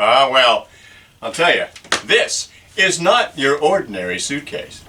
Well, I'll tell you, this is not your ordinary suitcase.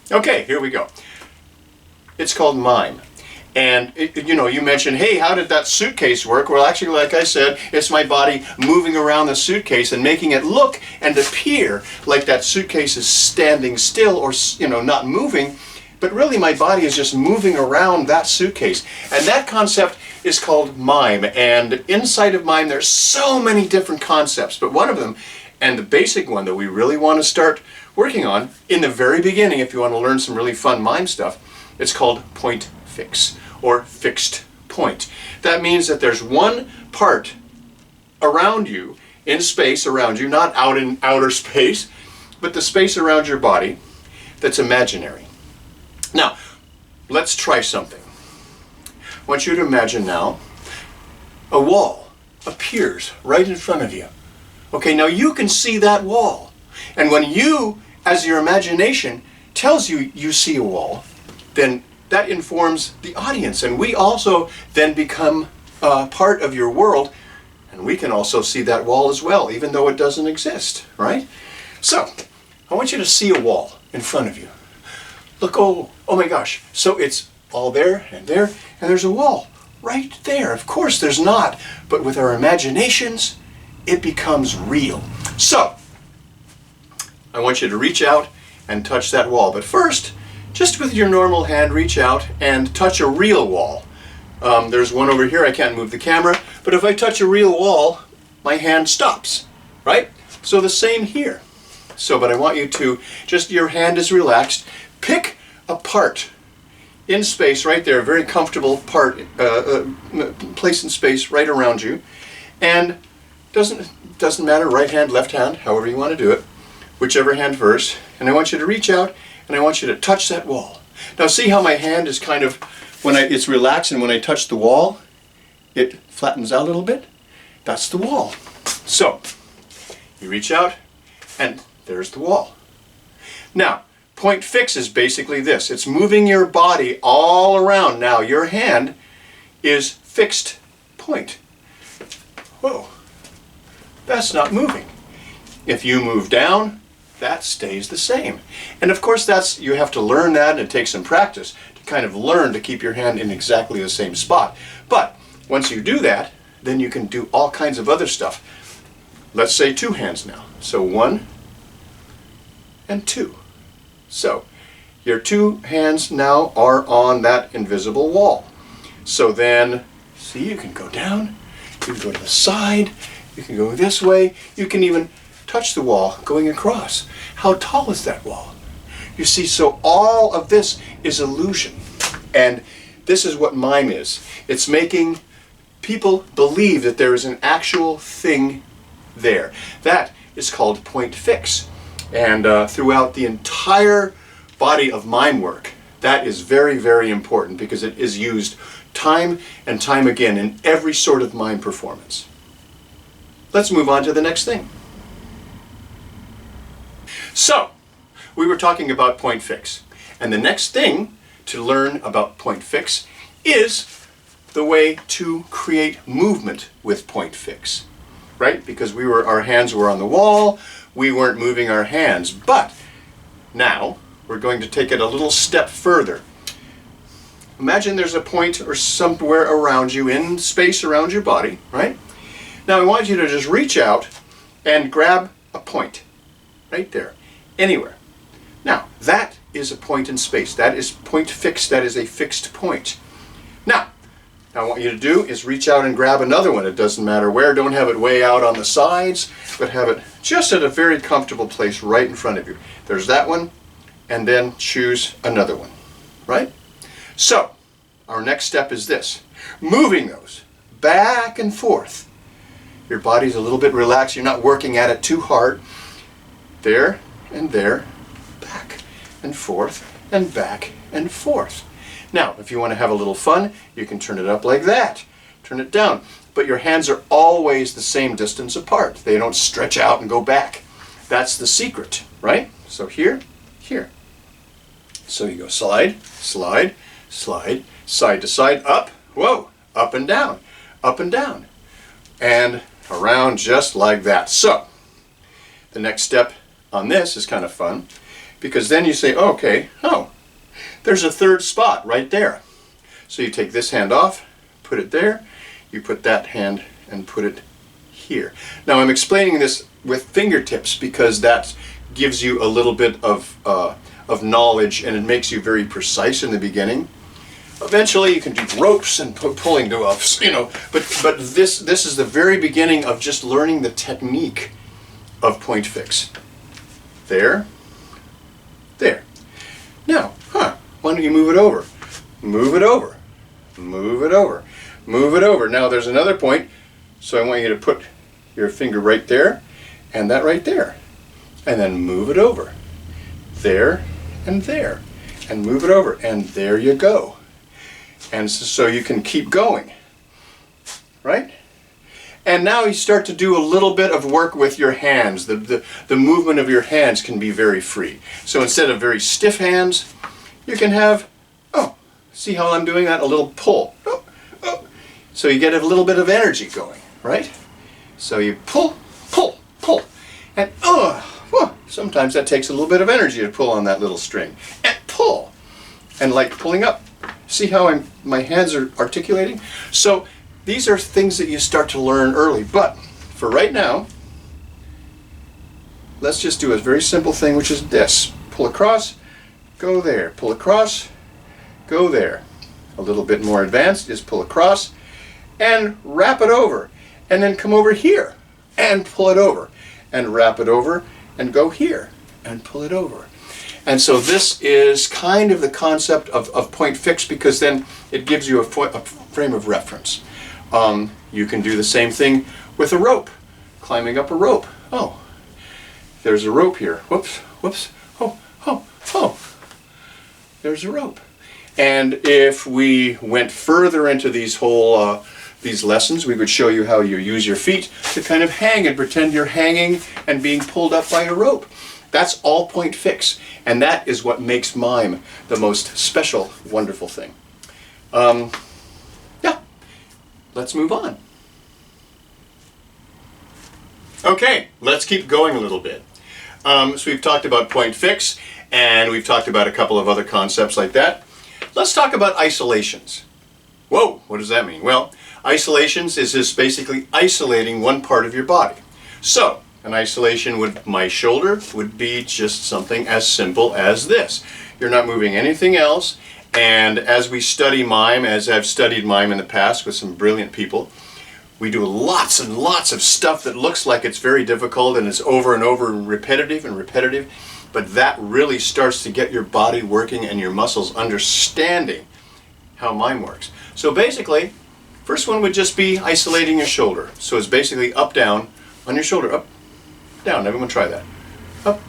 Okay, here we go. It's called mime. And, you mentioned, hey, how did that suitcase work? Well, actually, like I said, it's my body moving around the suitcase and making it look and appear like that suitcase is standing still or, not moving. But really, my body is just moving around that suitcase. And that concept is called mime. And inside of mime, there's so many different concepts. But one of them, and the basic one that we really want to start working on in the very beginning, if you want to learn some really fun mime stuff, it's called point fix, or fixed point. That means that there's one part around you, in space around you, not out in outer space, but the space around your body that's imaginary. Now, let's try something. I want you to imagine now a wall appears right in front of you. Okay, now you can see that wall. And when you, as your imagination, tells you you see a wall, then that informs the audience. And we also then become part of your world, and we can also see that wall as well, even though it doesn't exist, right? So, I want you to see a wall in front of you. Look, oh my gosh. So it's all there, and there's a wall right there. Of course there's not, but with our imaginations, it becomes real. So, I want you to reach out and touch that wall. But first, just with your normal hand, reach out and touch a real wall. There's one over here. I can't move the camera. But if I touch a real wall, my hand stops, right? So the same here. But I want you to, just your hand is relaxed. Pick a part in space right there, a very comfortable part, place in space right around you. And doesn't matter, right hand, left hand, however you want to do it. Whichever hand first, and I want you to reach out and I want you to touch that wall. Now see how my hand is kind of, it's relaxed, and when I touch the wall, it flattens out a little bit. That's the wall. So, you reach out and there's the wall. Now, point fix is basically this. It's moving your body all around. Now, your hand is fixed point. Whoa, that's not moving. If you move down, that stays the same. And of course you have to learn that, and it takes some practice to kind of learn to keep your hand in exactly the same spot. But once you do that, then you can do all kinds of other stuff. Let's say two hands now. So 1 and 2. So your two hands now are on that invisible wall. So then, see, you can go down, you can go to the side, you can go this way, you can even touch the wall going across. How tall is that wall? You see, so all of this is illusion. And this is what mime is. It's making people believe that there is an actual thing there. That is called point fix. And throughout the entire body of mime work, that is very, very important, because it is used time and time again in every sort of mime performance. Let's move on to the next thing. So, we were talking about point fix. And the next thing to learn about point fix is the way to create movement with point fix. Right? Because our hands were on the wall, we weren't moving our hands. But now we're going to take it a little step further. imagine there's a point or somewhere around you, in space around your body, right? Now I want you to just reach out and grab a point right there, anywhere. Now that is a point in space. That is point fixed. That is a fixed point. Now what I want you to do is reach out and grab another one. It doesn't matter where. Don't have it way out on the sides, but have it just at a very comfortable place right in front of you. There's that one, and then choose another one, right? So our next step is this: moving those back and forth. Your body's a little bit relaxed. You're not working at it too hard. There and there, back and forth and back and forth. Now, if you want to have a little fun, you can turn it up like that. Turn it down. But your hands are always the same distance apart. They don't stretch out and go back. That's the secret, right? So here, here. So you go slide, slide, slide, side to side, up, whoa, up and down, and around just like that. So the next step on this is kind of fun, because then you say, okay, oh, there's a third spot right there. So you take this hand off, put it there, you put that hand and put it here. Now I'm explaining this with fingertips because that gives you a little bit of knowledge, and it makes you very precise in the beginning. Eventually you can do ropes and pulling to ups, you know, but this is the very beginning of just learning the technique of point fix. There, there. Now, why don't you move it over? Move it over, move it over, move it over. Now there's another point, so I want you to put your finger right there and that right there, and then move it over. There and there, and move it over, and there you go. And so you can keep going, right? And now you start to do a little bit of work with your hands. The movement of your hands can be very free. So instead of very stiff hands, you can have, oh, see how I'm doing that? A little pull. Oh, oh. So you get a little bit of energy going, right? So you pull, pull, pull. And sometimes that takes a little bit of energy to pull on that little string. And pull. And like pulling up. See how my hands are articulating? So these are things that you start to learn early. But for right now, let's just do a very simple thing, which is this. Pull across, go there. Pull across, go there. A little bit more advanced is pull across and wrap it over. And then come over here and pull it over. And wrap it over and go here and pull it over. And so this is kind of the concept of point fix, because then it gives you a frame of reference. You can do the same thing with a rope, climbing up a rope. Oh, there's a rope here. Whoops, whoops, oh, oh, oh. There's a rope. And if we went further into these whole these lessons, we would show you how you use your feet to kind of hang and pretend you're hanging and being pulled up by a rope. That's all point fix, and that is what makes mime the most special, wonderful thing. Yeah, let's move on. Okay, let's keep going a little bit. So we've talked about point fix, and we've talked about a couple of other concepts like that. Let's talk about isolations. Whoa, what does that mean? Well, isolations is just basically isolating one part of your body. So, an isolation with my shoulder would be just something as simple as this. You're not moving anything else, and as we study mime, as I've studied mime in the past with some brilliant people, we do lots and lots of stuff that looks like it's very difficult and it's over and over and repetitive, but that really starts to get your body working and your muscles understanding how mime works. So basically, first one would just be isolating your shoulder. So it's basically up, down, on your shoulder, up, down. Everyone try that. Up,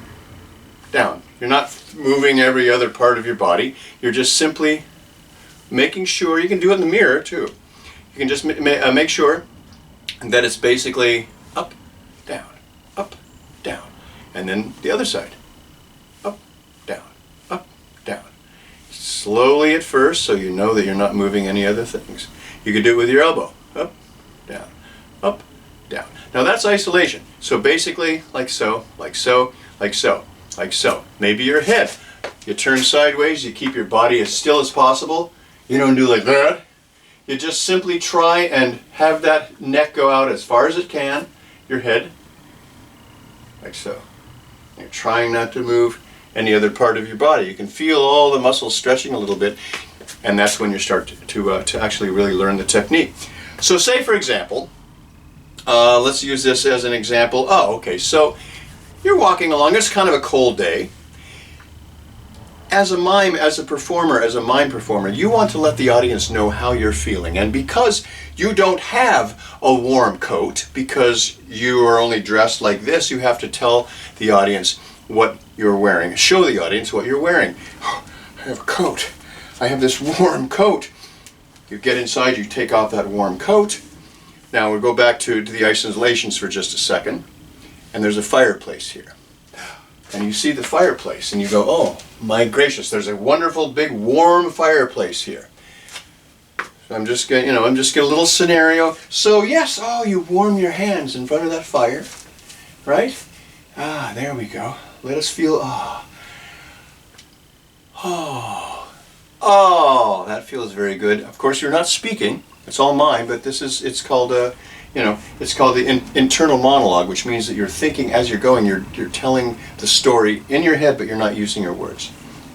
down. You're not moving every other part of your body. You're just simply making sure, you can do it in the mirror too. You can just make sure that it's basically up, down, and then the other side. Up, down. Slowly at first, so you know that you're not moving any other things. You can do it with your elbow. Up, down, up, down. Now that's isolation. So basically, like so, like so, like so, like so. Maybe your head. You turn sideways, you keep your body as still as possible. You don't do like that. You just simply try and have that neck go out as far as it can, your head, like so. You're trying not to move any other part of your body. You can feel all the muscles stretching a little bit, and that's when you start to actually really learn the technique. So say, for example, let's use this as an example. Oh, okay, so you're walking along. It's kind of a cold day. As a mime, as a performer, as a mime performer, you want to let the audience know how you're feeling. And because you don't have a warm coat, because you are only dressed like this, you have to tell the audience what you're wearing. Show the audience what you're wearing. Oh, I have a coat. I have this warm coat. You get inside, you take off that warm coat. Now we'll go back to the isolations for just a second. And there's a fireplace here. And you see the fireplace and you go, oh my gracious, there's a wonderful big warm fireplace here. So I'm just going, I'm just get a little scenario. So yes, oh, you warm your hands in front of that fire, right? Ah, there we go. Let us feel, oh, that feels very good. Of course, you're not speaking. It's all mine, but it's called it's called the internal monologue, which means that you're thinking as you're going. You're telling the story in your head, but you're not using your words.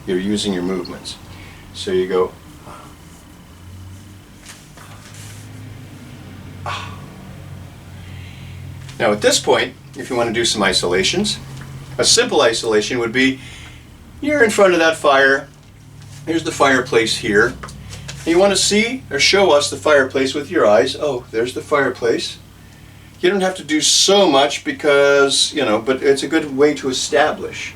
You're using your movements. So you go. Now at this point, if you want to do some isolations, a simple isolation would be you're in front of that fire. Here's the fireplace here. And you want to see or show us the fireplace with your eyes. Oh, there's the fireplace. You don't have to do so much because, but it's a good way to establish.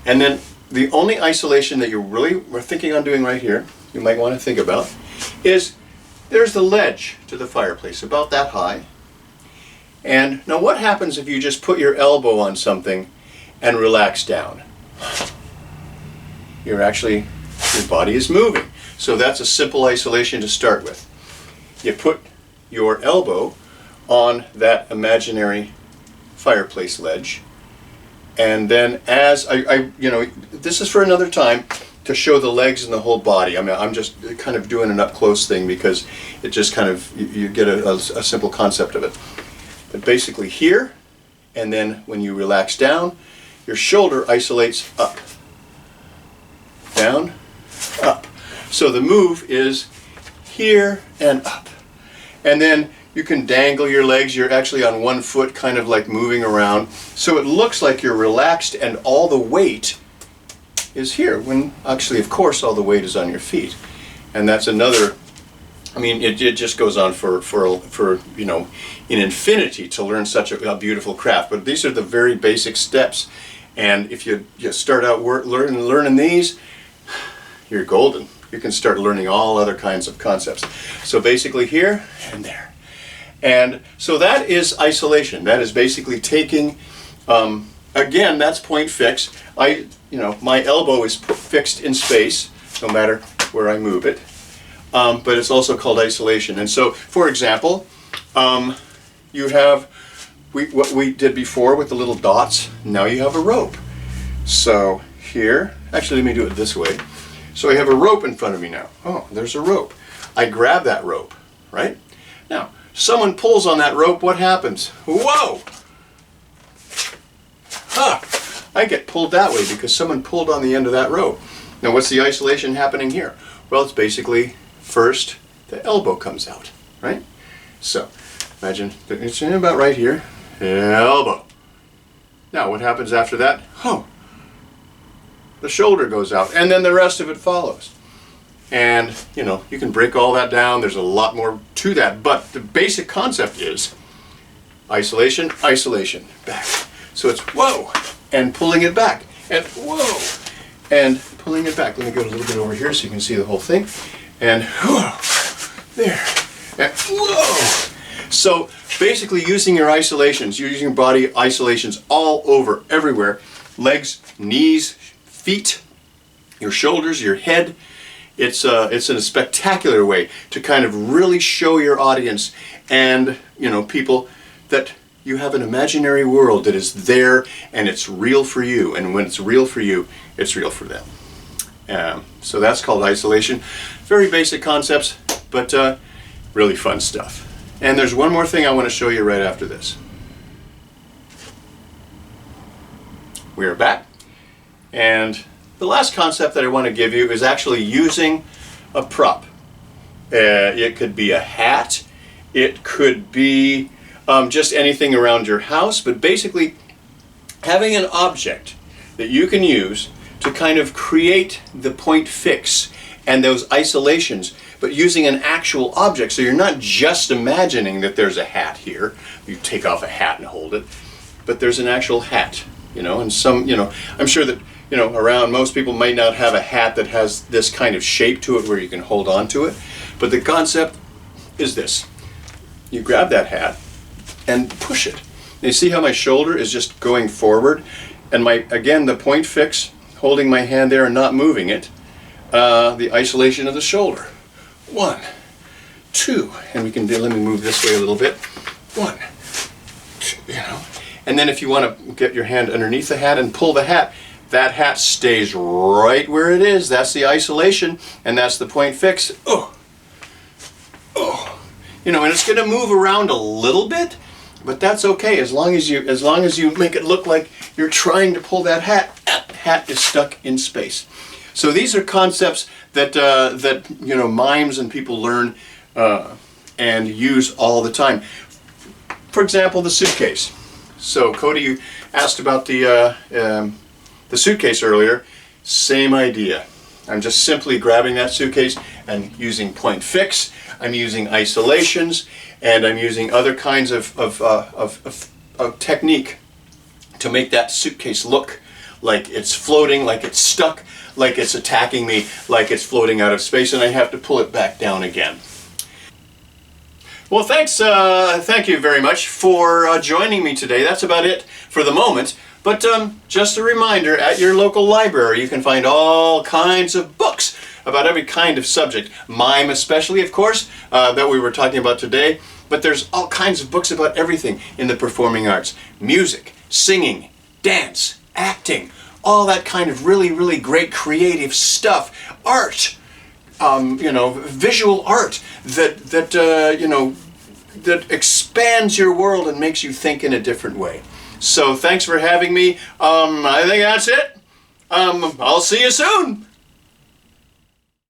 And then the only isolation that you really were thinking on doing right here, you might want to think about, is there's the ledge to the fireplace, about that high. And now what happens if you just put your elbow on something and relax down? Your body is moving. So that's a simple isolation to start with. You put your elbow on that imaginary fireplace ledge, and then as this is for another time to show the legs and the whole body. I mean, I'm just kind of doing an up close thing because it just kind of, you get a simple concept of it. But basically here, and then when you relax down, your shoulder isolates up, down, up. So the move is here and up. And then you can dangle your legs. You're actually on one foot, kind of like moving around. So it looks like you're relaxed and all the weight is here, when actually, of course, all the weight is on your feet. And that's another, it just goes on for in infinity to learn such a beautiful craft. But these are the very basic steps. And if you start out learning these, you're golden. You can start learning all other kinds of concepts. So basically here and there. And so that is isolation. That is basically taking, again, that's point fix. My elbow is fixed in space, no matter where I move it. But it's also called isolation. And so, for example, you have what we did before with the little dots. Now you have a rope. So here, actually let me do it this way. So I have a rope in front of me now. Oh, there's a rope. I grab that rope, right? Now, someone pulls on that rope, what happens? Whoa! I get pulled that way because someone pulled on the end of that rope. Now what's the isolation happening here? Well, it's basically first the elbow comes out, right? So imagine it's about right here, elbow. Now what happens after that? Oh, the shoulder goes out, and then the rest of it follows. And you can break all that down. There's a lot more to that, but the basic concept is isolation, isolation, back. So it's whoa, and pulling it back, and whoa, and pulling it back. Let me go a little bit over here so you can see the whole thing. And whoa, there, and whoa. So basically using your isolations, you're using your body isolations all over, everywhere. Legs, knees, feet, your shoulders, your head. It's in a spectacular way to kind of really show your audience and people that you have an imaginary world that is there and it's real for you. And when it's real for you, it's real for them. So that's called isolation. Very basic concepts, but really fun stuff. And there's one more thing I want to show you right after this. We are back, and the last concept that I want to give you is actually using a prop. It could be a hat, it could be just anything around your house, but basically having an object that you can use to kind of create the point fix and those isolations, but using an actual object. So you're not just imagining that there's a hat here. You take off a hat and hold it, but there's an actual hat, you know, and some, you know, I'm sure that, you know, around most people might not have a hat that has this kind of shape to it where you can hold on to it. But the concept is this. You grab that hat and push it. You see how my shoulder is just going forward, and again, the point fix, holding my hand there and not moving it, the isolation of the shoulder. 1, 2, and we can let me move this way a little bit. 1, 2, you know. And then if you want to get your hand underneath the hat and pull the hat, that hat stays right where it is. That's the isolation, and that's the point fix. Oh, oh, you know, and it's going to move around a little bit, but that's okay as long as you make it look like you're trying to pull that hat. That hat is stuck in space. So these are concepts that you know, mimes and people learn and use all the time. For example, the suitcase. So Cody, you asked about the suitcase earlier. Same idea. I'm just simply grabbing that suitcase and using point fix. I'm using isolations, and I'm using other kinds of technique to make that suitcase look like it's floating, like it's stuck, like it's attacking me, like it's floating out of space, and I have to pull it back down again. Well, thank you very much for joining me today. That's about it for the moment. But just a reminder, at your local library you can find all kinds of books about every kind of subject. Mime especially, of course, that we were talking about today. But there's all kinds of books about everything in the performing arts. Music, singing, dance, acting, all that kind of really, really great creative stuff. Art, you know, visual art that you know, that expands your world and makes you think in a different way. So thanks for having me. I think that's it. I'll see you soon.